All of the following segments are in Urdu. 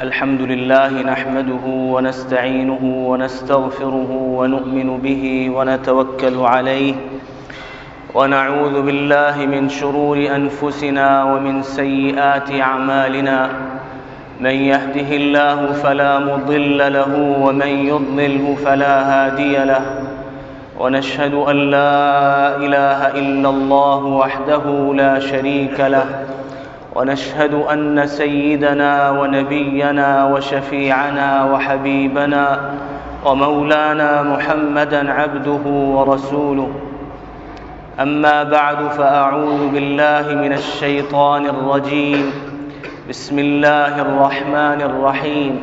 الحمد لله نحمده ونستعينه ونستغفره ونؤمن به ونتوكل عليه ونعوذ بالله من شرور أنفسنا ومن سيئات أعمالنا من يهده الله فلا مضل له ومن يضلله فلا هادي له ونشهد أن لا إله إلا الله وحده لا شريك له ونشهد أن سيدنا ونبينا وشفيعنا وحبيبنا ومولانا محمدا عبده ورسوله أما بعد فأعوذ بالله من الشيطان الرجيم بسم الله الرحمن الرحيم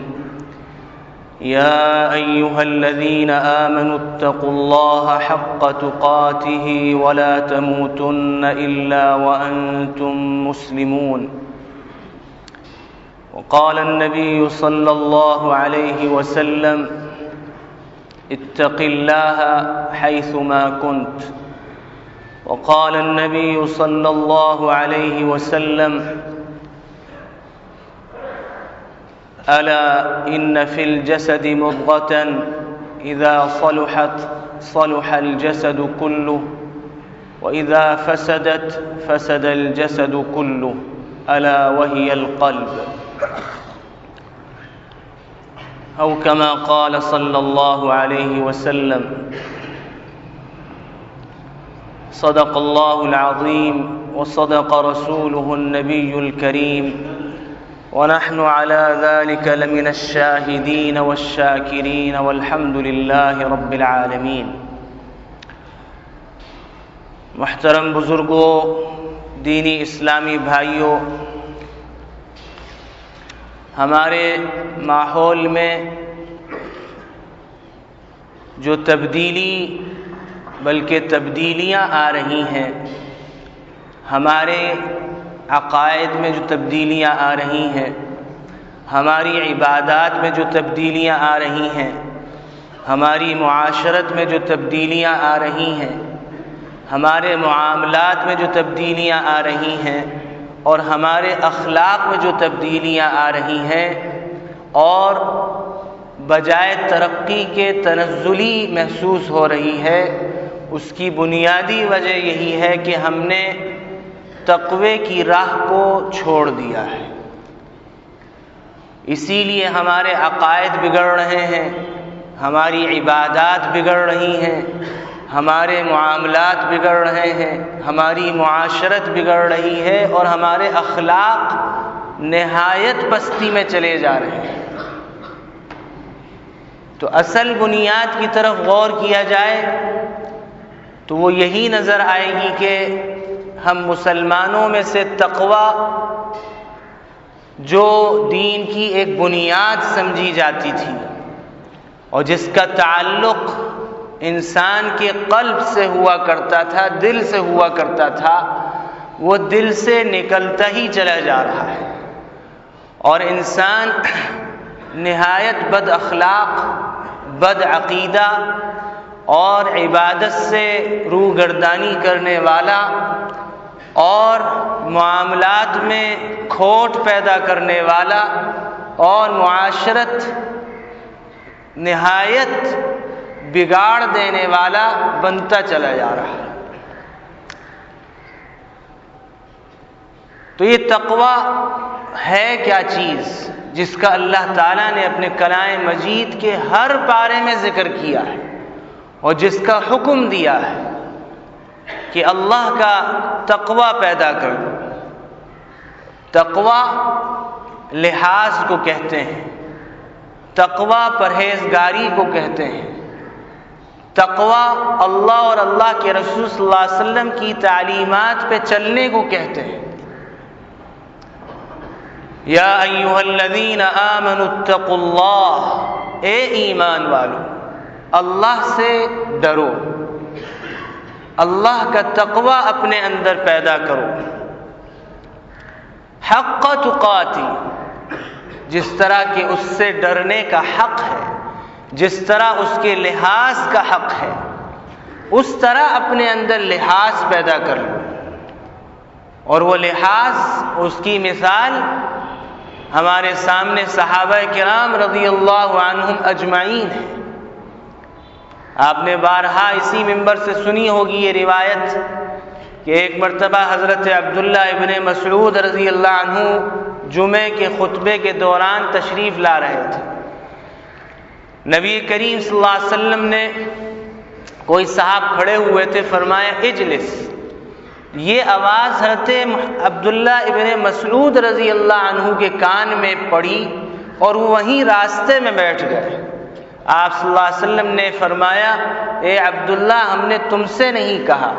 يا أيها الذين آمنوا اتقوا الله حق تقاته ولا تموتن إلا وأنتم مسلمون وقال النبي صلى الله عليه وسلم اتق الله حيثما كنت وقال النبي صلى الله عليه وسلم ألا إن في الجسد مضغة إذا صلحت صلح الجسد كله وإذا فسدت فسد الجسد كله ألا وهي القلب أو كما قال صلى الله عليه وسلم صدق الله العظيم وصدق رسوله النبي الكريم ونحن على ذلك لمن الشاهدين والشاكرين والحمد لله رب العالمين۔ محترم بزرگوں، دینی اسلامی بھائیوں، ہمارے ماحول میں جو تبدیلیاں آ رہی ہیں، ہمارے عقائد میں جو تبدیلیاں آ رہی ہیں، ہماری عبادات میں جو تبدیلیاں آ رہی ہیں، ہماری معاشرت میں جو تبدیلیاں آ رہی ہیں، ہمارے معاملات میں جو تبدیلیاں آ رہی ہیں اور ہمارے اخلاق میں جو تبدیلیاں آ رہی ہیں، اور بجائے ترقی کے تنزلی محسوس ہو رہی ہے، اس کی بنیادی وجہ یہی ہے کہ ہم نے تقوی کی راہ کو چھوڑ دیا ہے۔ اسی لیے ہمارے عقائد بگڑ رہے ہیں، ہماری عبادات بگڑ رہی ہیں، ہمارے معاملات بگڑ رہے ہیں، ہماری معاشرت بگڑ رہی ہے اور ہمارے اخلاق نہایت پستی میں چلے جا رہے ہیں۔ تو اصل بنیاد کی طرف غور کیا جائے تو وہ یہی نظر آئے گی کہ ہم مسلمانوں میں سے تقوی جو دین کی ایک بنیاد سمجھی جاتی تھی اور جس کا تعلق انسان کے قلب سے ہوا کرتا تھا، دل سے ہوا کرتا تھا، وہ دل سے نکلتا ہی چلا جا رہا ہے اور انسان نہایت بد اخلاق، بد عقیدہ اور عبادت سے روگردانی کرنے والا اور معاملات میں کھوٹ پیدا کرنے والا اور معاشرت نہایت بگاڑ دینے والا بنتا چلا جا رہا ہے۔ تو یہ تقوی ہے کیا چیز جس کا اللہ تعالیٰ نے اپنے کلام مجید کے ہر پارے میں ذکر کیا ہے اور جس کا حکم دیا ہے کہ اللہ کا تقوی پیدا کر دو۔ تقوی لحاظ کو کہتے ہیں، تقوی پرہیزگاری کو کہتے ہیں، تقوی اللہ اور اللہ کے رسول صلی اللہ علیہ وسلم کی تعلیمات پہ چلنے کو کہتے ہیں۔ یا ایھا الذین آمنوا اتقوا اللہ، اے ایمان والو اللہ سے ڈرو، اللہ کا تقوی اپنے اندر پیدا کرو۔ حق تقاتی، جس طرح کہ اس سے ڈرنے کا حق ہے، جس طرح اس کے لحاظ کا حق ہے، اس طرح اپنے اندر لحاظ پیدا کر لو۔ اور وہ لحاظ، اس کی مثال ہمارے سامنے صحابہ کرام رضی اللہ عنہم اجمعین ہیں۔ آپ نے بارہا اسی منبر سے سنی ہوگی یہ روایت کہ ایک مرتبہ حضرت عبداللہ ابن مسعود رضی اللہ عنہ جمعے کے خطبے کے دوران تشریف لا رہے تھے۔ نبی کریم صلی اللہ علیہ وسلم نے، کوئی صاحب کھڑے ہوئے تھے، فرمایا اجلس۔ یہ آواز حضرت عبداللہ ابن مسعود رضی اللہ عنہ کے کان میں پڑی اور وہ وہیں راستے میں بیٹھ گئے۔ آپ صلی اللہ علیہ وسلم نے فرمایا اے عبداللہ، ہم نے تم سے نہیں کہا۔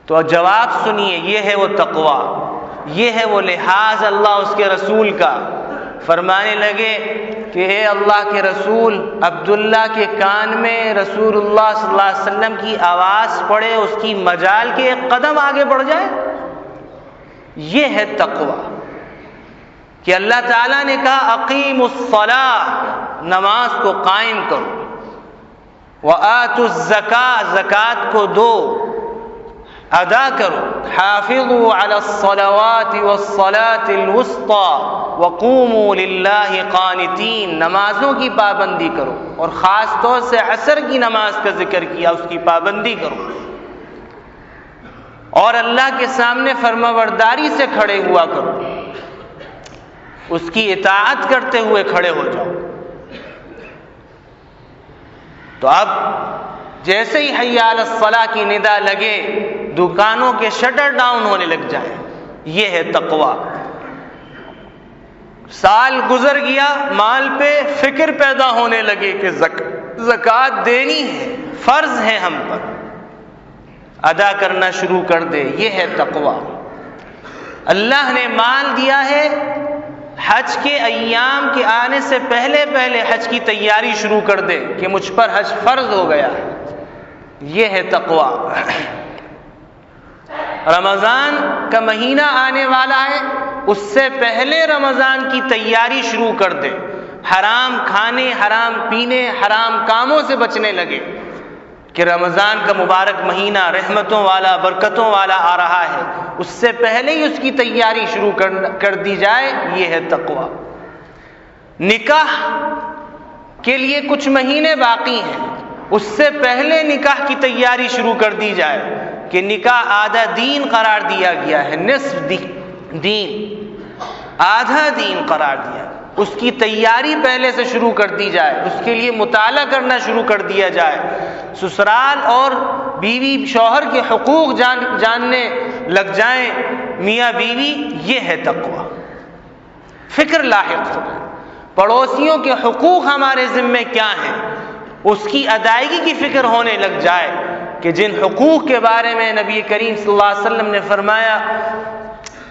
تو جواب سنیے، یہ ہے وہ تقویٰ، یہ ہے وہ لحاظ اللہ اس کے رسول کا۔ فرمانے لگے کہ اے اللہ کے رسول، عبداللہ کے کان میں رسول اللہ صلی اللہ علیہ وسلم کی آواز پڑے، اس کی مجال کے ایک قدم آگے بڑھ جائے۔ یہ ہے تقویٰ کہ اللہ تعالیٰ نے کہا اقیموا الصلاۃ، نماز کو قائم کرو، وآتوا الزکاۃ، زکوٰۃ کو دو، ادا کرو، حافظوا علی الصلوات والصلاۃ الوسطی وقوموا للہ قانتین، نمازوں کی پابندی کرو، اور خاص طور سے عصر کی نماز کا ذکر کیا، اس کی پابندی کرو، اور اللہ کے سامنے فرمانبرداری سے کھڑے ہوا کرو، اس کی اطاعت کرتے ہوئے کھڑے ہو جاؤ۔ تو اب جیسے ہی حی علی الصلاۃ کی ندا لگے، دکانوں کے شٹر ڈاؤن ہونے لگ جائیں۔ یہ ہے تقویٰ۔ سال گزر گیا، مال پہ فکر پیدا ہونے لگے کہ زکوٰۃ دینی ہے، فرض ہے ہم پر، ادا کرنا شروع کر دے۔ یہ ہے تقویٰ۔ اللہ نے مال دیا ہے، حج کے ایام کے آنے سے پہلے پہلے حج کی تیاری شروع کر دے کہ مجھ پر حج فرض ہو گیا ہے۔ یہ ہے تقویٰ۔ رمضان کا مہینہ آنے والا ہے، اس سے پہلے رمضان کی تیاری شروع کر دے، حرام کھانے، حرام پینے، حرام کاموں سے بچنے لگے کہ رمضان کا مبارک مہینہ رحمتوں والا، برکتوں والا آ رہا ہے، اس سے پہلے ہی اس کی تیاری شروع کر دی جائے۔ یہ ہے تقویٰ۔ نکاح کے لیے کچھ مہینے باقی ہیں، اس سے پہلے نکاح کی تیاری شروع کر دی جائے کہ نکاح آدھا دین قرار دیا گیا ہے، نصف دین، آدھا دین قرار دیا، اس کی تیاری پہلے سے شروع کر دی جائے، اس کے لیے مطالعہ کرنا شروع کر دیا جائے، سسرال اور بیوی شوہر کے حقوق جاننے لگ جائیں میاں بیوی۔ یہ ہے تقویٰ۔ فکر لاحق ہو، پڑوسیوں کے حقوق ہمارے ذمے کیا ہیں، اس کی ادائیگی کی فکر ہونے لگ جائے کہ جن حقوق کے بارے میں نبی کریم صلی اللہ علیہ وسلم نے فرمایا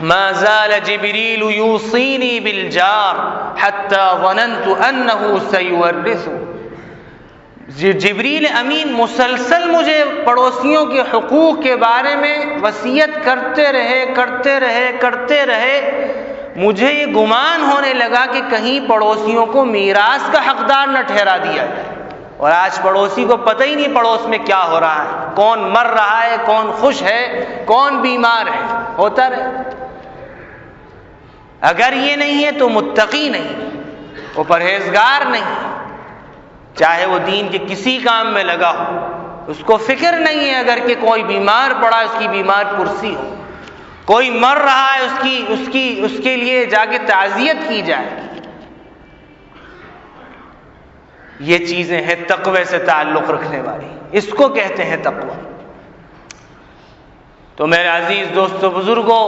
ما زال جبریل یوصینی بالجار حتی ظننت انہ سیورث، جبریل امین مسلسل مجھے پڑوسیوں کے حقوق کے بارے میں وصیت کرتے رہے، مجھے یہ گمان ہونے لگا کہ کہیں پڑوسیوں کو میراث کا حقدار نہ ٹھہرا دیا جائے۔ اور آج پڑوسی کو پتہ ہی نہیں پڑوس میں کیا ہو رہا ہے، کون مر رہا ہے، کون خوش ہے، کون بیمار ہے، ہوتا رہے۔ اگر یہ نہیں ہے تو متقی نہیں، وہ پرہیزگار نہیں، چاہے وہ دین کے کسی کام میں لگا ہو، اس کو فکر نہیں ہے اگر کہ کوئی بیمار پڑا اس کی بیمار کرسی ہو، کوئی مر رہا ہے اس کے لیے جا کے تعزیت کی جائے۔ یہ چیزیں ہیں تقوی سے تعلق رکھنے والی، اس کو کہتے ہیں تقوی۔ تو میرے عزیز دوستو بزرگوں،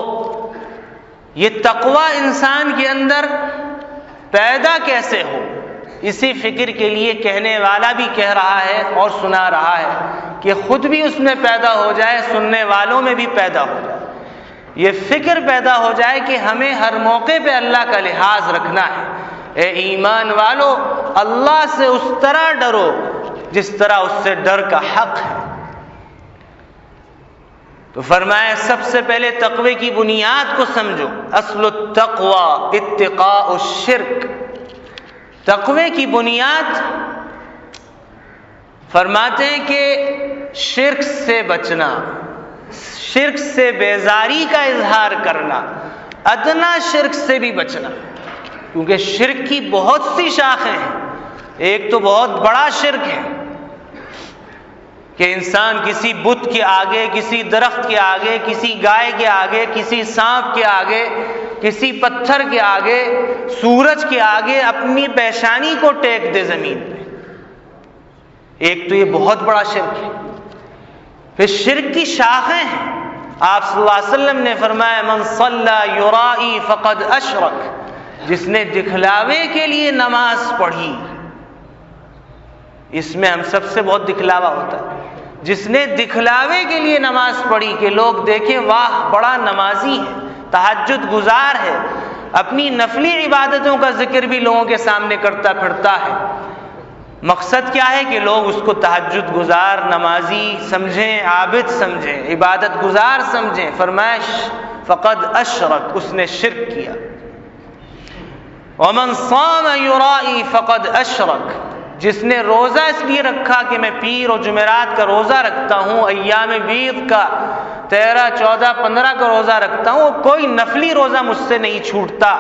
یہ تقوی انسان کے اندر پیدا کیسے ہو، اسی فکر کے لیے کہنے والا بھی کہہ رہا ہے اور سنا رہا ہے کہ خود بھی اس میں پیدا ہو جائے، سننے والوں میں بھی پیدا ہو جائے، یہ فکر پیدا ہو جائے کہ ہمیں ہر موقع پہ اللہ کا لحاظ رکھنا ہے۔ اے ایمان والو، اللہ سے اس طرح ڈرو جس طرح اس سے ڈر کا حق ہے۔ تو فرمایا سب سے پہلے تقوی کی بنیاد کو سمجھو، اصل التقوی اتقاء الشرک، تقوی کی بنیاد فرماتے ہیں کہ شرک سے بچنا، شرک سے بیزاری کا اظہار کرنا، ادنا شرک سے بھی بچنا۔ کیونکہ شرک کی بہت سی شاخیں ہیں. ایک تو بہت بڑا شرک ہے کہ انسان کسی بت کے آگے، کسی درخت کے آگے، کسی گائے کے آگے، کسی سانپ کے آگے، کسی پتھر کے آگے، سورج کے آگے اپنی پیشانی کو ٹیک دے زمین پہ. ایک تو یہ بہت بڑا شرک ہے. پھر شرک کی شاخیں ہیں. آپ صلی اللہ علیہ وسلم نے فرمایا من صلی یرائی فقد اشرک، جس نے دکھلاوے کے لیے نماز پڑھی. اس میں ہم سب سے بہت دکھلاوا ہوتا ہے. جس نے دکھلاوے کے لیے نماز پڑھی کہ لوگ دیکھیں واہ بڑا نمازی ہے، تہجد گزار ہے، اپنی نفلی عبادتوں کا ذکر بھی لوگوں کے سامنے کرتا پھرتا ہے. مقصد کیا ہے کہ لوگ اس کو تہجد گزار، نمازی سمجھیں، عابد سمجھیں، عبادت گزار سمجھیں. فرمائش فقد اشرک، اس نے شرک کیا. ومن صام یرائی فقد اشرک، جس نے روزہ اس لیے رکھا کہ میں پیر اور جمعرات کا روزہ رکھتا ہوں، ایام بیض کا 13، 14، 15 کا روزہ رکھتا ہوں، کوئی نفلی روزہ مجھ سے نہیں چھوٹتا.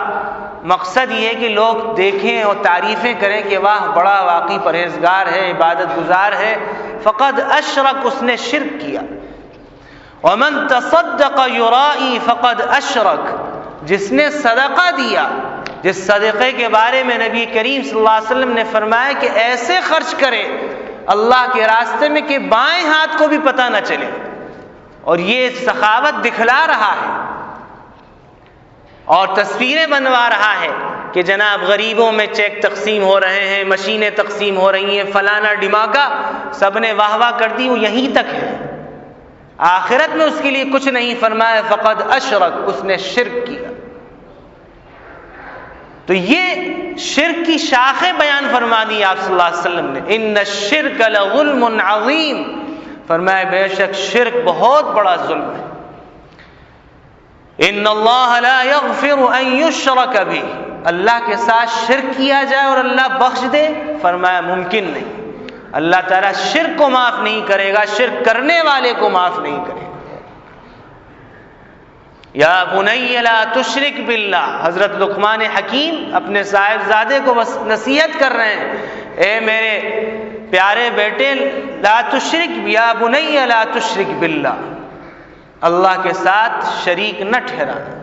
مقصد یہ ہے کہ لوگ دیکھیں اور تعریفیں کریں کہ واہ بڑا واقعی پرہیزگار ہے، عبادت گزار ہے. فقد اشرک، اس نے شرک کیا. ومن تصدق یرائی فقد اشرک، جس نے صدقہ دیا، جس صدقے کے بارے میں نبی کریم صلی اللہ علیہ وسلم نے فرمایا کہ ایسے خرچ کرے اللہ کے راستے میں کہ بائیں ہاتھ کو بھی پتہ نہ چلے، اور یہ سخاوت دکھلا رہا ہے اور تصویریں بنوا رہا ہے کہ جناب غریبوں میں چیک تقسیم ہو رہے ہیں، مشینیں تقسیم ہو رہی ہیں، فلانا ڈھماکہ، سب نے واہ واہ کر دی، وہ یہیں تک ہے. آخرت میں اس کے لیے کچھ نہیں. فرمایا فقد اشرک، اس نے شرک کیا. تو یہ شرک کی شاخیں بیان فرما دی آپ صلی اللہ علیہ وسلم نے. ان الشرک لظلم عظیم، فرمایا بے شک شرک بہت بڑا ظلم ہے. ان اللہ لا یغفر ان یشرک بہ، اللہ کے ساتھ شرک کیا جائے اور اللہ بخش دے، فرمایا ممکن نہیں. اللہ تعالیٰ شرک کو معاف نہیں کرے گا، شرک کرنے والے کو معاف نہیں کرے گا. یا بنی لا تشرک باللہ، حضرت لقمان حکیم اپنے صاحبزادے کو بس نصیحت کر رہے ہیں، اے میرے پیارے بیٹے لا تشرک، یا بنی لا تشرک باللہ، اللہ کے ساتھ شریک نہ ٹھہرانا.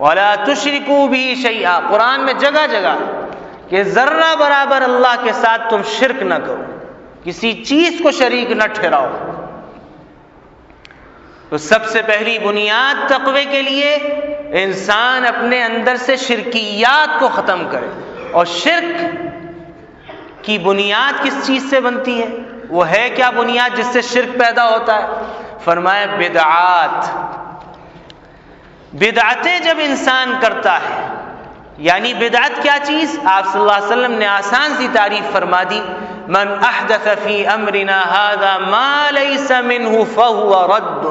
ولا تشرکوا بہ شیئا، قرآن میں جگہ جگہ کہ ذرہ برابر اللہ کے ساتھ تم شرک نہ کرو، کسی چیز کو شریک نہ ٹھہراؤ. تو سب سے پہلی بنیاد تقوی کے لیے انسان اپنے اندر سے شرکیات کو ختم کرے. اور شرک کی بنیاد کس چیز سے بنتی ہے؟ وہ ہے کیا بنیاد جس سے شرک پیدا ہوتا ہے؟ فرمایا بدعات. بدعتیں جب انسان کرتا ہے، یعنی بدعت کیا چیز؟ آپ صلی اللہ علیہ وسلم نے آسان سی تعریف فرما دی، من احدث فی امرنا ھذا ما لیس منہ فہو رد.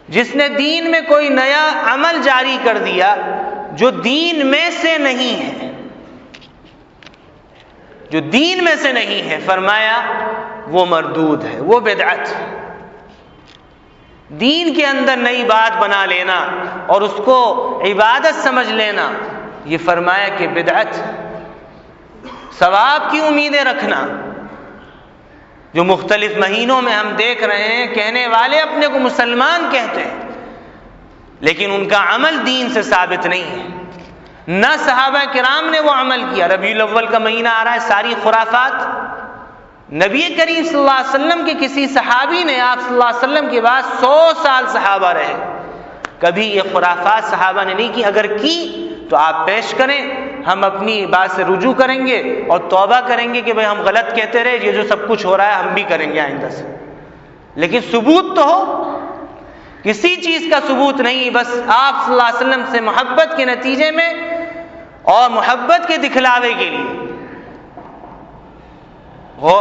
جس نے دین میں کوئی نیا عمل جاری کر دیا جو دین میں سے نہیں ہے، جو دین میں سے نہیں ہے، فرمایا وہ مردود ہے، وہ بدعت. دین کے اندر نئی بات بنا لینا اور اس کو عبادت سمجھ لینا، یہ فرمایا کہ بدعت. ثواب کی امیدیں رکھنا، جو مختلف مہینوں میں ہم دیکھ رہے ہیں کہنے والے اپنے کو مسلمان کہتے ہیں لیکن ان کا عمل دین سے ثابت نہیں ہے. نہ صحابہ کرام نے وہ عمل کیا. ربیع الاول کا مہینہ آ رہا ہے، ساری خرافات. نبی کریم صلی اللہ علیہ وسلم کے کسی صحابی نے آپ صلی اللہ علیہ وسلم کے بعد 100 سال صحابہ رہے، کبھی یہ خرافات صحابہ نے نہیں کی. اگر کی تو آپ پیش کریں، ہم اپنی بات سے رجوع کریں گے اور توبہ کریں گے کہ بھئی ہم غلط کہتے رہے، یہ جو سب کچھ ہو رہا ہے ہم بھی کریں گے آئندہ سے. لیکن ثبوت تو ہو. کسی چیز کا ثبوت نہیں، بس آپ صلی اللہ علیہ وسلم سے محبت کے نتیجے میں اور محبت کے دکھلاوے کے لیے.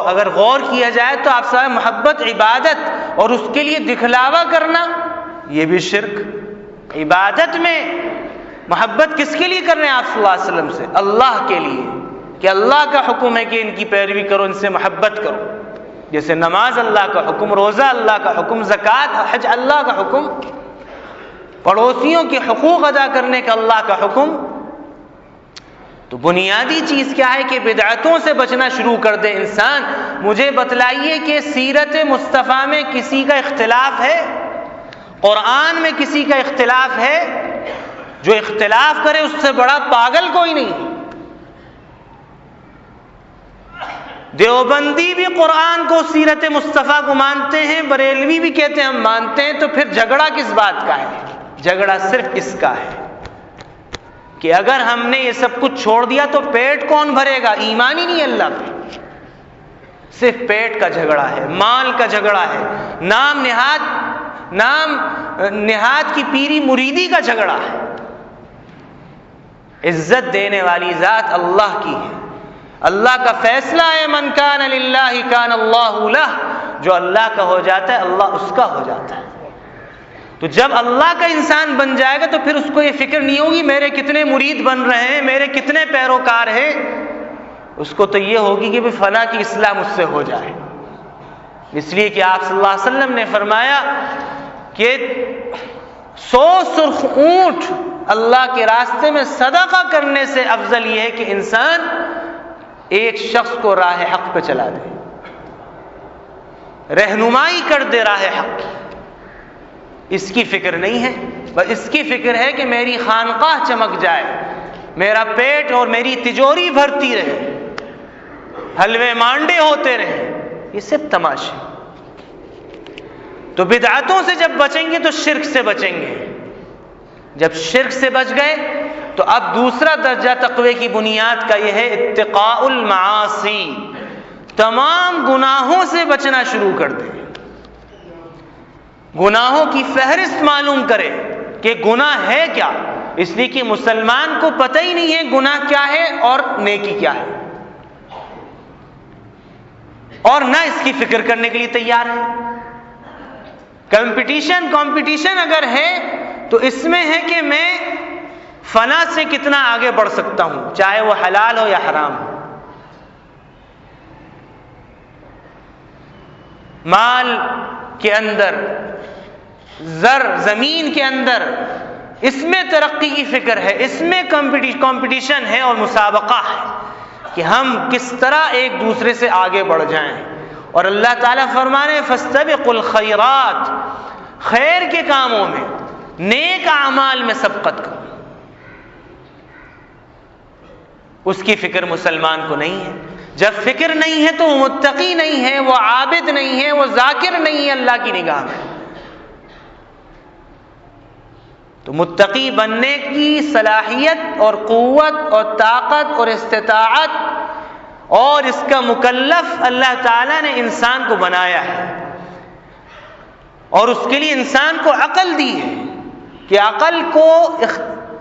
اگر غور کیا جائے تو آپ سے محبت عبادت اور اس کے لیے دکھلاوا کرنا یہ بھی شرک. عبادت میں محبت کس کے لیے کر رہے ہیں آپ صلی اللہ علیہ وسلم سے؟ اللہ کے لیے، کہ اللہ کا حکم ہے کہ ان کی پیروی کرو، ان سے محبت کرو. جیسے نماز اللہ کا حکم، روزہ اللہ کا حکم، زکوٰۃ حج اللہ کا حکم، پڑوسیوں کے حقوق ادا کرنے کا اللہ کا حکم، تو بنیادی چیز کیا ہے کہ بدعتوں سے بچنا شروع کر دے انسان۔ مجھے بتلائیے کہ سیرت مصطفیٰ میں کسی کا اختلاف ہے؟ قرآن میں کسی کا اختلاف ہے؟ جو اختلاف کرے اس سے بڑا پاگل کوئی نہیں۔ دیوبندی بھی قرآن کو سیرت مصطفیٰ کو مانتے ہیں، بریلوی بھی کہتے ہیں ہم مانتے ہیں، تو پھر جھگڑا کس بات کا ہے؟ جھگڑا صرف اس کا ہے کہ اگر ہم نے یہ سب کچھ چھوڑ دیا تو پیٹ کون بھرے گا؟ ایمان ہی نہیں اللہ پہ، صرف پیٹ کا جھگڑا ہے، مال کا جھگڑا ہے، نام نہاد کی پیری مریدی کا جھگڑا ہے۔ عزت دینے والی ذات اللہ کی ہے، اللہ کا فیصلہ ہے من کان للہ کان اللہ لہ، جو اللہ کا ہو جاتا ہے اللہ اس کا ہو جاتا ہے۔ تو جب اللہ کا انسان بن جائے گا تو پھر اس کو یہ فکر نہیں ہوگی میرے کتنے مرید بن رہے ہیں، میرے کتنے پیروکار ہیں، اس کو تو یہ ہوگی کہ فلاں کی اصلاح مجھ سے ہو جائے۔ اس لیے کہ آپ صلی اللہ علیہ وسلم نے فرمایا کہ 100 سرخ اونٹ اللہ کے راستے میں صدقہ کرنے سے افضل یہ ہے کہ انسان ایک شخص کو راہ حق پہ چلا دے، رہنمائی کر دے راہ حق کی۔ اس کی فکر نہیں ہے، بس اس کی فکر ہے کہ میری خانقاہ چمک جائے، میرا پیٹ اور میری تجوری بھرتی رہے، حلوے مانڈے ہوتے رہے، یہ سب تماشے۔ تو بدعتوں سے جب بچیں گے تو شرک سے بچیں گے، جب شرک سے بچ گئے تو اب دوسرا درجہ تقوی کی بنیاد کا یہ ہے اتقاء المعاصی، تمام گناہوں سے بچنا شروع کر دیں، گناہوں کی فہرست معلوم کرے کہ گناہ ہے کیا، اس لیے کہ مسلمان کو پتہ ہی نہیں ہے گناہ کیا ہے اور نیکی کیا ہے، اور نہ اس کی فکر کرنے کے لیے تیار ہے۔ کمپٹیشن اگر ہے تو اس میں ہے کہ میں فنا سے کتنا آگے بڑھ سکتا ہوں، چاہے وہ حلال ہو یا حرام ہو۔ مال کے اندر، زمین کے اندر، اس میں ترقی کی فکر ہے، اس میں کمپٹیشن ہے اور مسابقہ ہے کہ ہم کس طرح ایک دوسرے سے آگے بڑھ جائیں۔ اور اللہ تعالیٰ فرمانے فاستبقوا الخیرات، خیر کے کاموں میں، نیک اعمال میں سبقت کرو۔ اس کی فکر مسلمان کو نہیں ہے۔ جب فکر نہیں ہے تو وہ متقی نہیں ہے، وہ عابد نہیں ہے، وہ ذاکر نہیں ہے اللہ کی نگاہ میں۔ تو متقی بننے کی صلاحیت اور قوت اور طاقت اور استطاعت اور اس کا مکلف اللہ تعالیٰ نے انسان کو بنایا ہے، اور اس کے لیے انسان کو عقل دی ہے کہ عقل کو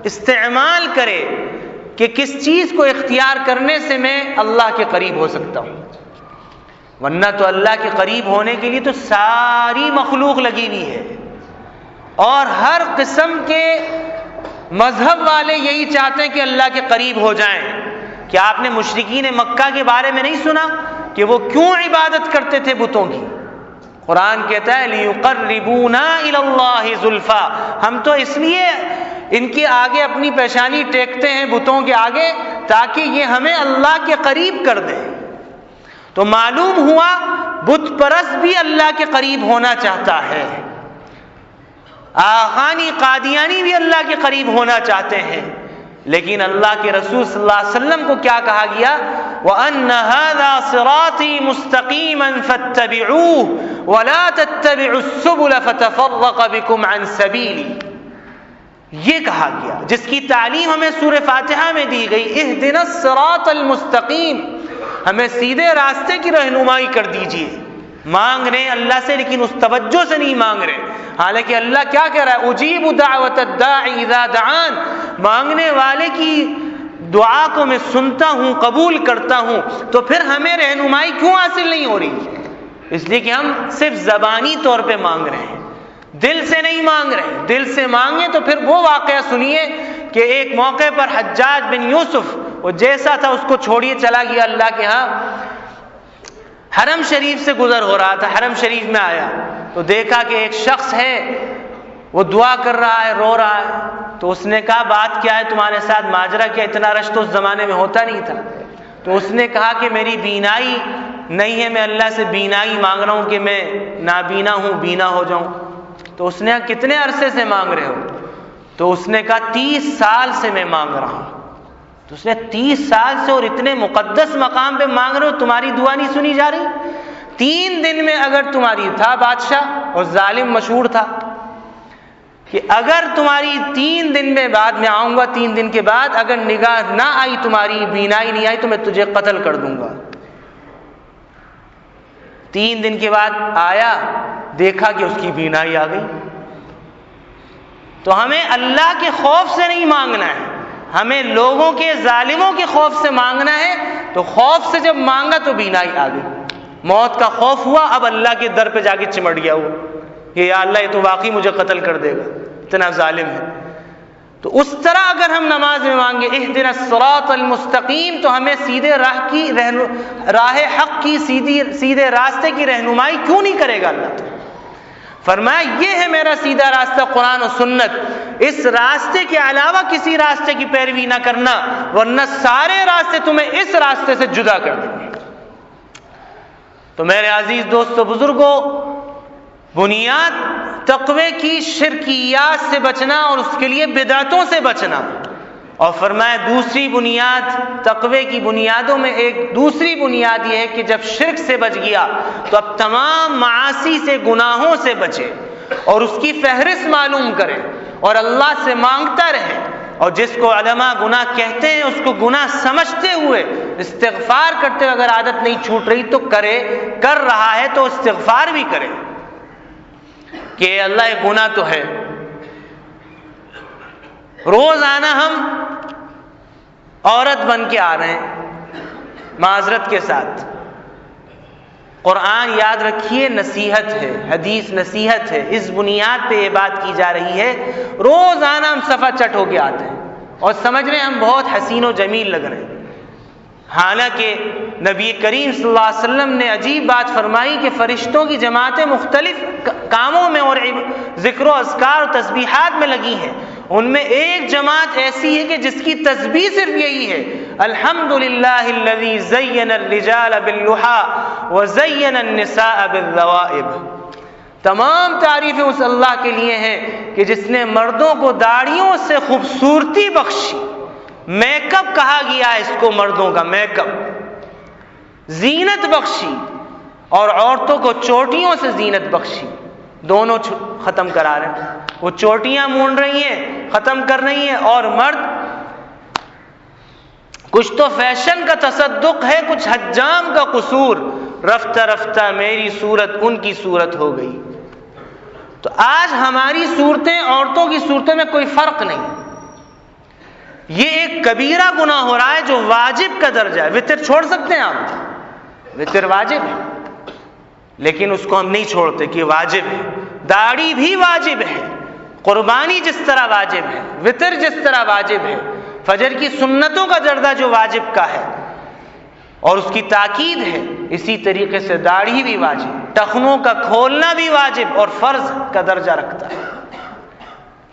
استعمال کرے کہ کس چیز کو اختیار کرنے سے میں اللہ کے قریب ہو سکتا ہوں۔ ورنہ تو اللہ کے قریب ہونے کے لیے تو ساری مخلوق لگی ہوئی ہے، اور ہر قسم کے مذہب والے یہی چاہتے ہیں کہ اللہ کے قریب ہو جائیں۔ کیا آپ نے مشرکین مکہ کے بارے میں نہیں سنا کہ وہ کیوں عبادت کرتے تھے بتوں کی؟ قرآن کہتا ہے لِيُقَرِّبُونَا إِلَى اللَّهِ زُلْفَىٰ، ہم تو اس لیے ان کے آگے اپنی پیشانی ٹیکتے ہیں بتوں کے آگے تاکہ یہ ہمیں اللہ کے قریب کر دیں۔ تو معلوم ہوا بت پرست بھی اللہ کے قریب ہونا چاہتا ہے، آغانی قادیانی بھی اللہ کے قریب ہونا چاہتے ہیں، لیکن اللہ کے رسول صلی اللہ علیہ وسلم کو کیا کہا گیا؟ وَأَنَّ هَذَا صِرَاطِي مُسْتَقِيمًا فَاتَّبِعُوهُ وَلَا تَتَّبِعُوا السُّبُلَ فَتَفَرَّقَ بِكُمْ عَنْ سَبِيلِهِ، یہ کہا گیا، جس کی تعلیم ہمیں سورہ فاتحہ میں دی گئی، اهْدِنَا الصِّرَاطَ الْمُسْتَقِيمَ، ہمیں سیدھے راستے کی رہنمائی کر دیجئے۔ مانگ رہے ہیں اللہ سے لیکن اس توجہ سے نہیں مانگ رہے، حالانکہ اللہ کیا کہہ رہا ہے؟ اجیب دعوت الداعی اذا دعان، مانگنے والے کی دعا کو میں سنتا ہوں، قبول کرتا ہوں۔ تو پھر ہمیں رہنمائی کیوں حاصل نہیں ہو رہی؟ اس لیے کہ ہم صرف زبانی طور پہ مانگ رہے ہیں، دل سے نہیں مانگ رہے۔ دل سے مانگیں تو پھر وہ واقعہ سنیے کہ ایک موقع پر حجاج بن یوسف، وہ جیسا تھا اس کو چھوڑیے چلا گیا اللہ کے ہاں، حرم شریف سے گزر ہو رہا تھا، حرم شریف میں آیا تو دیکھا کہ ایک شخص ہے وہ دعا کر رہا ہے، رو رہا ہے. تو اس نے کہا بات کیا ہے تمہارے ساتھ، ماجرا کیا؟ اتنا رش تو اس زمانے میں ہوتا نہیں تھا. تو اس نے کہا کہ میری بینائی نہیں ہے، میں اللہ سے بینائی مانگ رہا ہوں کہ میں نابینا ہوں، بینا ہو جاؤں. تو اس نے کہا کتنے عرصے سے مانگ رہے ہو؟ تو اس نے کہا 30 سال سے میں مانگ رہا ہوں. تو اس نے 30 سال سے اور اتنے مقدس مقام پہ مانگ رہے ہو، تمہاری دعا نہیں سنی جا رہی؟ 3 دن میں اگر تمہاری، تھا بادشاہ اور ظالم مشہور تھا کہ اگر تمہاری 3 دن میں بعد میں آؤں گا، 3 دن کے بعد اگر نگاہ نہ آئی، تمہاری بینائی نہیں آئی تو میں تجھے قتل کر دوں گا. 3 دن کے بعد آیا، دیکھا کہ اس کی بینائی آ گئی. تو ہمیں اللہ کے خوف سے نہیں مانگنا ہے، ہمیں لوگوں کے، ظالموں کے خوف سے مانگنا ہے. تو خوف سے جب مانگا تو بینائی آ گئی، موت کا خوف ہوا، اب اللہ کے در پہ جا کے چمٹ گیا وہ کہ یا اللہ یہ تو واقعی مجھے قتل کر دے گا، اتنا ظالم ہے. تو اس طرح اگر ہم نماز میں مانگے اہدنا الصراط المستقیم، تو ہمیں سیدھے راہ کی راہ حق کی، سیدھے راستے کی رہنمائی کیوں نہیں کرے گا اللہ؟ فرمایا یہ ہے میرا سیدھا راستہ قرآن و سنت، اس راستے کے علاوہ کسی راستے کی پیروی نہ کرنا، ورنہ سارے راستے تمہیں اس راستے سے جدا کر دیں گے. تو میرے عزیز دوستو بزرگوں، بنیاد تقوی کی شرکیات سے بچنا اور اس کے لیے بدعتوں سے بچنا. اور فرمایا دوسری بنیاد، تقوی کی بنیادوں میں ایک دوسری بنیاد یہ ہے کہ جب شرک سے بچ گیا تو اب تمام معاصی سے، گناہوں سے بچے اور اس کی فہرست معلوم کرے اور اللہ سے مانگتا رہے. اور جس کو علماء گناہ کہتے ہیں اس کو گناہ سمجھتے ہوئے استغفار کرتے ہوئے اگر عادت نہیں چھوٹ رہی تو کرے، کر رہا ہے تو استغفار بھی کرے کہ اللہ یہ گناہ تو ہے. روزانہ ہم عورت بن کے آ رہے ہیں معذرت کے ساتھ. قرآن یاد رکھیے نصیحت ہے، حدیث نصیحت ہے، اس بنیاد پہ یہ بات کی جا رہی ہے. روزانہ ہم صفا چٹ ہو کے آتے ہیں اور سمجھ رہے ہیں ہم بہت حسین و جمیل لگ رہے ہیں، حالانکہ نبی کریم صلی اللہ علیہ وسلم نے عجیب بات فرمائی کہ فرشتوں کی جماعتیں مختلف کاموں میں اور ذکر و اذکار و تسبیحات میں لگی ہیں. ان میں ایک جماعت ایسی ہے کہ جس کی تسبیح صرف یہی ہے الحمدللہ الذی زین الرجال باللحا وزین النساء بالذوائب. تمام تعریفیں اس اللہ کے لیے ہیں کہ جس نے مردوں کو داڑھیوں سے خوبصورتی بخشی. میک اپ کہا گیا ہے اس کو، مردوں کا میک اپ، زینت بخشی، اور عورتوں کو چوٹیوں سے زینت بخشی. دونوں ختم کرا رہے ہیں، وہ چوٹیاں مونڈ رہی ہیں، ختم کر رہی ہیں، اور مرد کچھ تو فیشن کا تصدق ہے، کچھ حجام کا قصور. رفتہ رفتہ میری صورت ان کی صورت ہو گئی. تو آج ہماری صورتیں عورتوں کی صورتوں میں کوئی فرق نہیں. یہ ایک کبیرہ گناہ ہو رہا ہے جو واجب کا درجہ ہے. وتر چھوڑ سکتے ہیں آپ، وتر واجب ہے، لیکن اس کو ہم نہیں چھوڑتے کہ واجب ہے. داڑھی بھی واجب ہے، قربانی جس طرح واجب ہے، وتر جس طرح واجب ہے، فجر کی سنتوں کا درجہ جو واجب کا ہے اور اس کی تاکید ہے، اسی طریقے سے داڑھی بھی واجب، ٹخنوں کا کھولنا بھی واجب اور فرض کا درجہ رکھتا ہے.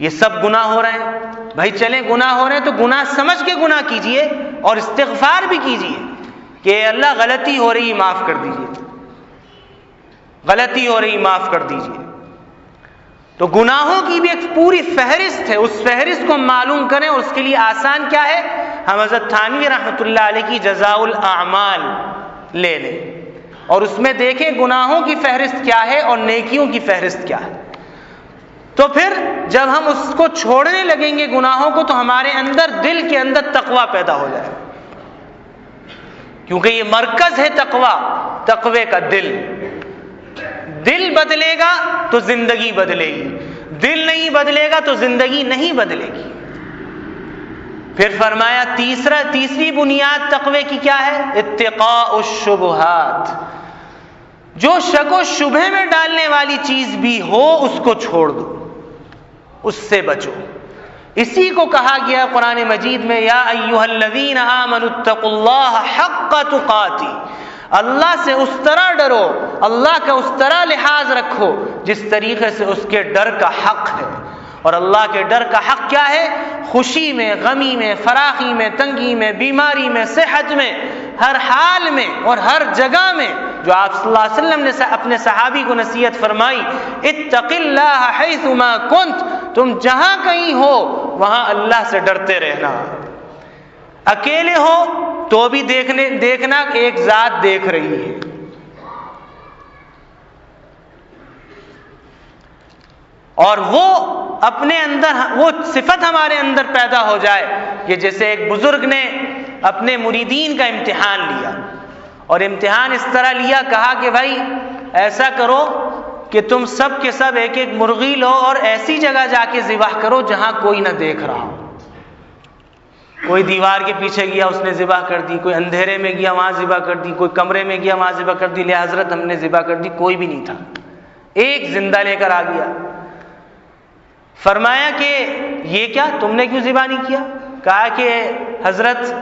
یہ سب گناہ ہو رہے ہیں. بھائی چلیں گناہ ہو رہے ہیں تو گناہ سمجھ کے گناہ کیجئے اور استغفار بھی کیجئے کہ اللہ غلطی ہو رہی معاف کر دیجئے، غلطی ہو رہی معاف کر دیجئے. تو گناہوں کی بھی ایک پوری فہرست ہے، اس فہرست کو ہم معلوم کریں. اور اس کے لیے آسان کیا ہے؟ ہم حضرت تھانوی رحمۃ اللہ علیہ کی جزاء الاعمال لے لیں اور اس میں دیکھیں گناہوں کی فہرست کیا ہے اور نیکیوں کی فہرست کیا ہے. تو پھر جب ہم اس کو چھوڑنے لگیں گے گناہوں کو تو ہمارے اندر، دل کے اندر تقوی پیدا ہو جائے، کیونکہ یہ مرکز ہے تقوی کا. دل بدلے گا تو زندگی بدلے گی، دل نہیں بدلے گا تو زندگی نہیں بدلے گی. پھر فرمایا تیسری بنیاد تقوی کی کیا ہے؟ اتقاء الشبہات. جو شک و شبہ میں ڈالنے والی چیز بھی ہو اس کو چھوڑ دو، اس سے بچو. اسی کو کہا گیا قرآن مجید میں یا ایھا الذین آمنوا اتقوا اللہ حق تقاتی. اللہ سے اس طرح ڈرو، اللہ کا اس طرح لحاظ رکھو جس طریقے سے اس کے ڈر کا حق ہے. اور اللہ کے ڈر کا حق کیا ہے؟ خوشی میں، غمی میں، فراخی میں، تنگی میں، بیماری میں، صحت میں، ہر حال میں اور ہر جگہ میں، جو آپ صلی اللہ علیہ وسلم نے اپنے صحابی کو نصیحت فرمائی، اتق اللہ حیثما کنت، تم جہاں کہیں ہو وہاں اللہ سے ڈرتے رہنا۔ اکیلے ہو تو بھی دیکھنا کہ ایک ذات دیکھ رہی ہے، اور وہ اپنے اندر وہ صفت ہمارے اندر پیدا ہو جائے کہ جیسے ایک بزرگ نے اپنے مریدین کا امتحان لیا، اور امتحان اس طرح لیا، کہا کہ بھائی ایسا کرو کہ تم سب کے سب ایک ایک مرغی لو اور ایسی جگہ جا کے ذبح کرو جہاں کوئی نہ دیکھ رہا ہو۔ کوئی دیوار کے پیچھے گیا اس نے ذبح کر دی، کوئی اندھیرے میں گیا وہاں ذبح کر دی، کوئی کمرے میں گیا وہاں ذبح کر دی، لے حضرت ہم نے ذبح کر دی، کوئی بھی نہیں تھا، ایک زندہ لے کر آ گیا۔ فرمایا کہ یہ کیا، تم نے کیوں ذبح نہیں کیا؟ کہا کہ حضرت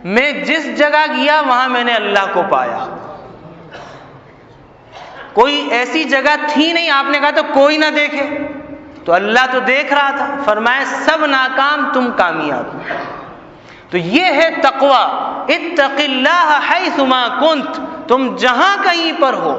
میں جس جگہ گیا وہاں میں نے اللہ کو پایا، کوئی ایسی جگہ تھی نہیں، آپ نے کہا تو کوئی نہ دیکھے، تو اللہ تو دیکھ رہا تھا۔ فرمایا سب ناکام تم کامیاب۔ تو یہ ہے تقویٰ، اتق اللہ حیثما کنت، تم جہاں کہیں پر ہو،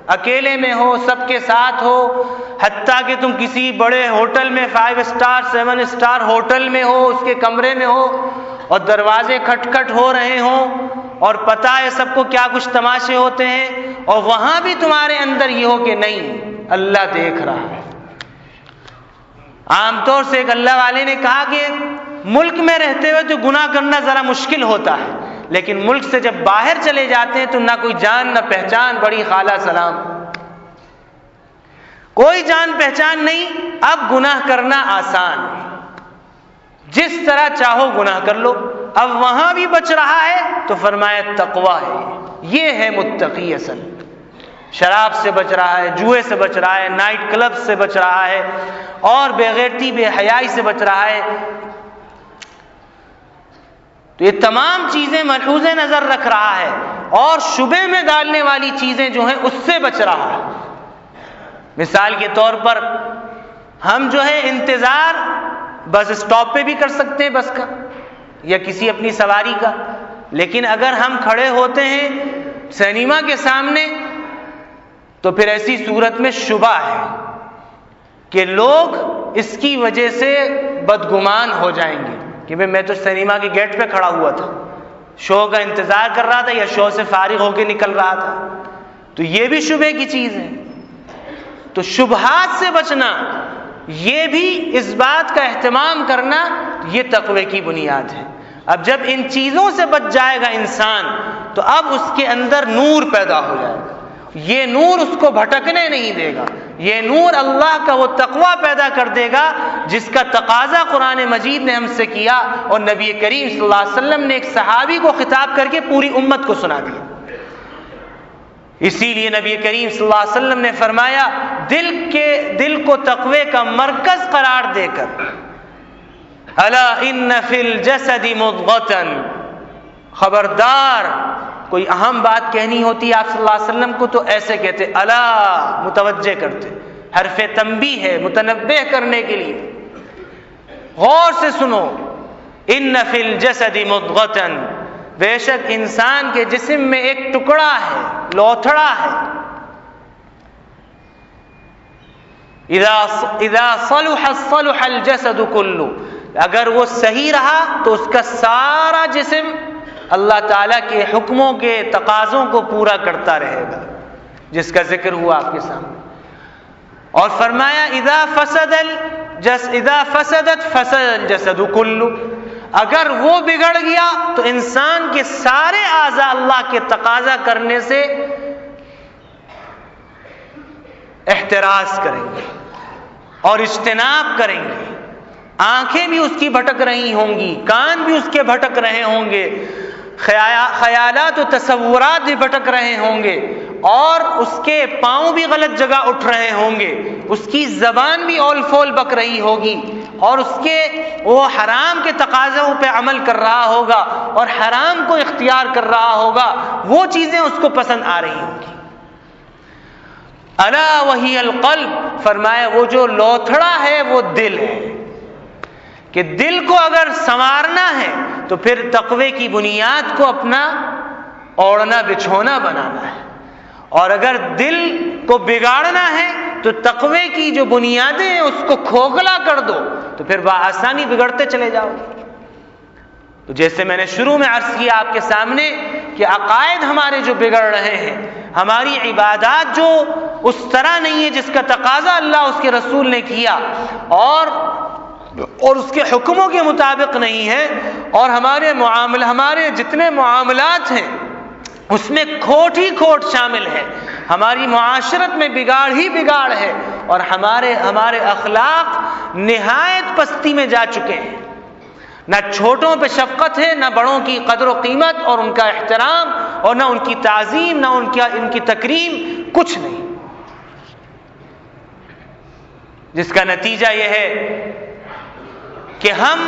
اکیلے میں ہو، سب کے ساتھ ہو، حتیٰ کہ تم کسی بڑے ہوٹل میں 5 اسٹار 7 اسٹار ہوٹل میں ہو، اس کے کمرے میں ہو اور دروازے کھٹ کھٹ ہو رہے ہوں اور پتہ ہے سب کو کیا کچھ تماشے ہوتے ہیں، اور وہاں بھی تمہارے اندر یہ ہو کہ نہیں اللہ دیکھ رہا ہے۔ عام طور سے ایک اللہ والے نے کہا کہ ملک میں رہتے ہوئے تو گناہ کرنا ذرا مشکل ہوتا ہے، لیکن ملک سے جب باہر چلے جاتے ہیں تو نہ کوئی جان نہ پہچان، بڑی خالہ سلام، کوئی جان پہچان نہیں، اب گناہ کرنا آسان، جس طرح چاہو گناہ کر لو، اب وہاں بھی بچ رہا ہے تو فرمایا تقویٰ ہے، یہ ہے متقی اصل، شراب سے بچ رہا ہے، جوئے سے بچ رہا ہے، نائٹ کلب سے بچ رہا ہے، اور بے غیرتی بے حیائی سے بچ رہا ہے، تو یہ تمام چیزیں ملحوظ نظر رکھ رہا ہے، اور شبہ میں ڈالنے والی چیزیں جو ہیں اس سے بچ رہا ہے۔ مثال کے طور پر ہم جو ہے انتظار بس اسٹاپ پہ بھی کر سکتے ہیں بس کا یا کسی اپنی سواری کا، لیکن اگر ہم کھڑے ہوتے ہیں سنیما کے سامنے تو پھر ایسی صورت میں شبہ ہے کہ لوگ اس کی وجہ سے بدگمان ہو جائیں گے کہ میں تو سنیما کے گیٹ پہ کھڑا ہوا تھا، شو کا انتظار کر رہا تھا یا شو سے فارغ ہو کے نکل رہا تھا، تو یہ بھی شبہ کی چیز ہے۔ تو شبہات سے بچنا، یہ بھی اس بات کا اہتمام کرنا، یہ تقوی کی بنیاد ہے۔ اب جب ان چیزوں سے بچ جائے گا انسان تو اب اس کے اندر نور پیدا ہو جائے گا، یہ نور اس کو بھٹکنے نہیں دے گا، یہ نور اللہ کا وہ تقویٰ پیدا کر دے گا جس کا تقاضا قرآن مجید نے ہم سے کیا، اور نبی کریم صلی اللہ علیہ وسلم نے ایک صحابی کو خطاب کر کے پوری امت کو سنا دیا۔ اسی لیے نبی کریم صلی اللہ علیہ وسلم نے فرمایا دل کو تقوی کا مرکز قرار دے کر، الا ان فی الجسد مضغۃ، خبردار کوئی اہم بات کہنی ہوتی آپ صلی اللہ علیہ وسلم کو تو ایسے کہتے الا، متوجہ کرتے، حرف تنبیہ ہے متنبہ کرنے کے لیے، غور سے سنو، ان فی الجسد مضغۃ، بے شک انسان کے جسم میں ایک ٹکڑا ہے، لوتھڑا ہے، اذا صلح صلح الجسد کلہ، اگر وہ صحیح رہا تو اس کا سارا جسم اللہ تعالیٰ کے حکموں کے تقاضوں کو پورا کرتا رہے گا، جس کا ذکر ہوا آپ کے سامنے۔ اور فرمایا اذا فسدت فسد الجسد کلہ، اگر وہ بگڑ گیا تو انسان کے سارے اعضاء اللہ کے تقاضا کرنے سے احتراز کریں گے اور اجتناب کریں گے، آنکھیں بھی اس کی بھٹک رہی ہوں گی، کان بھی اس کے بھٹک رہے ہوں گے، خیالات و تصورات بھی بھٹک رہے ہوں گے، اور اس کے پاؤں بھی غلط جگہ اٹھ رہے ہوں گے، اس کی زبان بھی اول فول بک رہی ہوگی، اور اس کے وہ حرام کے تقاضوں پہ عمل کر رہا ہوگا اور حرام کو اختیار کر رہا ہوگا، وہ چیزیں اس کو پسند آ رہی ہوں گی۔ الا وہی القلب، فرمایا وہ جو لوتھڑا ہے وہ دل ہے، کہ دل کو اگر سنوارنا ہے تو پھر تقوی کی بنیاد کو اپنا اوڑھنا بچھونا بنانا ہے، اور اگر دل کو بگاڑنا ہے تو تقوی کی جو بنیادیں ہیں اس کو کھوکھلا کر دو تو پھر بآسانی بگڑتے چلے جاؤ گے۔ تو جیسے میں نے شروع میں عرض کیا آپ کے سامنے کہ عقائد ہمارے جو بگڑ رہے ہیں، ہماری عبادات جو اس طرح نہیں ہے جس کا تقاضا اللہ اس کے رسول نے کیا اور اس کے حکموں کے مطابق نہیں ہے، اور ہمارے جتنے معاملات ہیں اس میں کھوٹ ہی کھوٹ شامل ہے، ہماری معاشرت میں بگاڑ ہی بگاڑ ہے، اور ہمارے اخلاق نہایت پستی میں جا چکے ہیں، نہ چھوٹوں پہ شفقت ہے، نہ بڑوں کی قدر و قیمت اور ان کا احترام، اور نہ ان کی تعظیم، نہ ان کی تکریم، کچھ نہیں، جس کا نتیجہ یہ ہے کہ ہم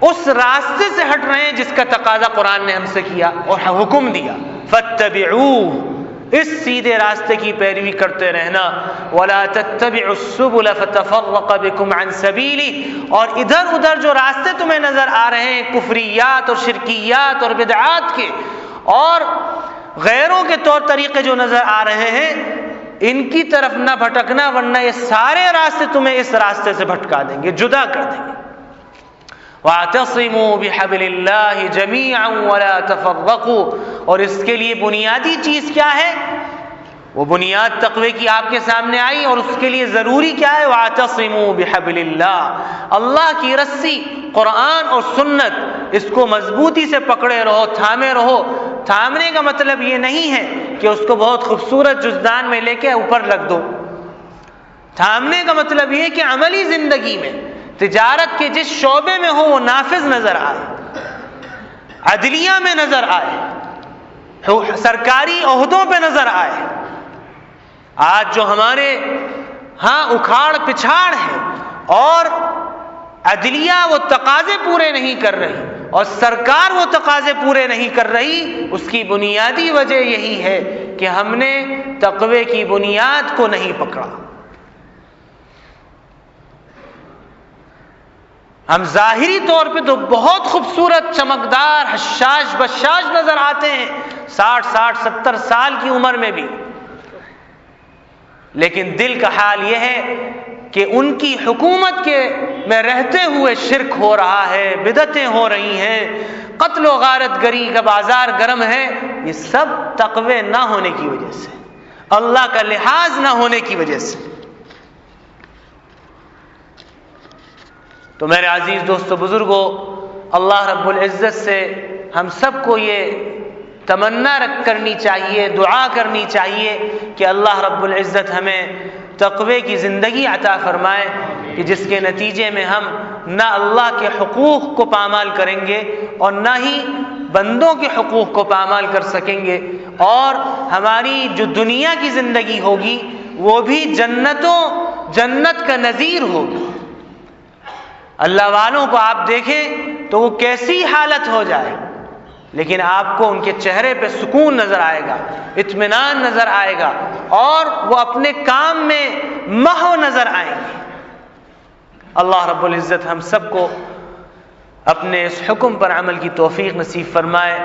اس راستے سے ہٹ رہے ہیں جس کا تقاضا قرآن نے ہم سے کیا اور حکم دیا، فاتبعوہ، اس سیدھے راستے کی پیروی کرتے رہنا، ولا تتبعوا السبل فتفرق بكم عن سبیلہ، اور ادھر ادھر جو راستے تمہیں نظر آ رہے ہیں کفریات اور شرکیات اور بدعات کے اور غیروں کے طور طریقے جو نظر آ رہے ہیں، ان کی طرف نہ بھٹکنا، ورنہ یہ سارے راستے تمہیں اس راستے سے بھٹکا دیں گے، جدا کر دیں گے۔ وَاعْتَصِمُوا بِحَبْلِ اللَّهِ جَمِيعًا وَلَا تَفَرَّقُوا، اور اس کے لیے بنیادی چیز کیا ہے؟ وہ بنیاد تقوی کی آپ کے سامنے آئی، اور اس کے لیے ضروری کیا ہے؟ وَاعْتَصِمُوا بِحَبْلِ اللَّهِ، اللہ کی رسی قرآن اور سنت، اس کو مضبوطی سے پکڑے رہو، تھامے رہو۔ تھامنے کا مطلب یہ نہیں ہے کہ اس کو بہت خوبصورت جزدان میں لے کے اوپر رکھ دو، تھامنے کا مطلب یہ ہے کہ عملی زندگی میں، تجارت کے جس شعبے میں ہو وہ نافذ نظر آئے، عدلیہ میں نظر آئے، سرکاری عہدوں پہ نظر آئے۔ آج جو ہمارے ہاں اکھاڑ پچھاڑ ہے اور عدلیہ وہ تقاضے پورے نہیں کر رہی اور سرکار وہ تقاضے پورے نہیں کر رہی، اس کی بنیادی وجہ یہی ہے کہ ہم نے تقوی کی بنیاد کو نہیں پکڑا۔ ہم ظاہری طور پہ تو بہت خوبصورت، چمکدار، حشاش بشاش نظر آتے ہیں 60 70 سال کی عمر میں بھی، لیکن دل کا حال یہ ہے کہ ان کی حکومت میں رہتے ہوئے شرک ہو رہا ہے، بدعتیں ہو رہی ہیں، قتل و غارت گری کا بازار گرم ہے۔ یہ سب تقوی نہ ہونے کی وجہ سے، اللہ کا لحاظ نہ ہونے کی وجہ سے۔ تو میرے عزیز دوستو بزرگوں، اللہ رب العزت سے ہم سب کو یہ تمنا کرنی چاہیے، دعا کرنی چاہیے کہ اللہ رب العزت ہمیں تقوی کی زندگی عطا فرمائے کہ جس کے نتیجے میں ہم نہ اللہ کے حقوق کو پامال کریں گے اور نہ ہی بندوں کے حقوق کو پامال کر سکیں گے، اور ہماری جو دنیا کی زندگی ہوگی وہ بھی جنت کا نظیر ہوگی۔ اللہ والوں کو آپ دیکھیں تو وہ کیسی حالت ہو جائے، لیکن آپ کو ان کے چہرے پہ سکون نظر آئے گا، اطمینان نظر آئے گا، اور وہ اپنے کام میں محو نظر آئیں گے۔ اللہ رب العزت ہم سب کو اپنے اس حکم پر عمل کی توفیق نصیب فرمائے،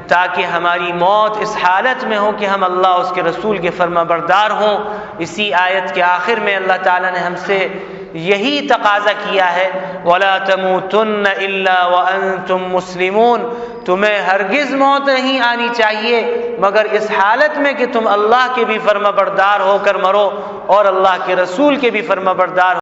تاکہ ہماری موت اس حالت میں ہو کہ ہم اللہ اس کے رسول کے فرما بردار ہوں۔ اسی آیت کے آخر میں اللہ تعالیٰ نے ہم سے یہی تقاضا کیا ہے، وَلَا تَمُوتُنَّ إِلَّا وَأَنْتُمْ مُسْلِمُونَ، تمہیں ہرگز موت نہیں آنی چاہیے مگر اس حالت میں کہ تم اللہ کے بھی فرما بردار ہو کر مرو اور اللہ کے رسول کے بھی فرما بردار